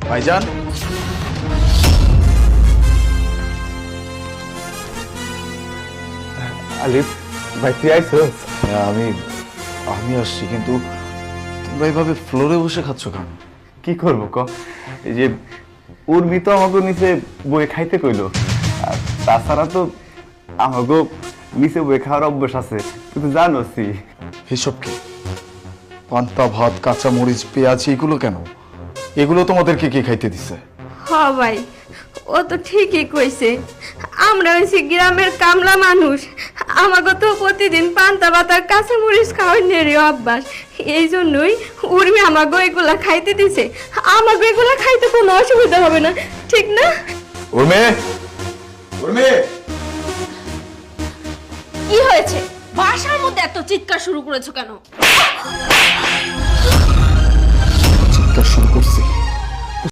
ভাইজান, আলিফ ভাই তুই আইসস? হ্যাঁ, আমি আসছি, কিন্তু তোমরা এইভাবে ফ্লোরে বসে খাচ্ছ কেন? কি করবো ক, এই যে উর্মি তো আমাকে নিচে বই খাইতে কইলো, আর তাছাড়া তো আমাকে নিচে বই খাওয়ার অভ্যাস আছে, তুই তো জানোসই। এসব কি? পান্তা ভাত, কাঁচা মরিচ, পেঁয়াজ, এগুলো কেন? এগুলো তোমাদেরকে কে খাইতে দিছে? হ ভাই, ও তো ঠিকই কইছে। আমরা হইছি গ্রামের কামলা মানুষ, আমাকে তো প্রতিদিন পান্তা ভাতার কাঁচা মরিচ খাওয়ানোর অভ্যাস। এই জন্যই উর্মি আমাকে এগুলা খাইতে দিছে। আমাকে এগুলা খাইতে কোনো অসুবিধা হবে না, ঠিক না? উর্মি, উর্মি, কি হয়েছে? বাসার মধ্যে এত চিৎকার শুরু করেছো কেন? চিৎকার শুরু করছি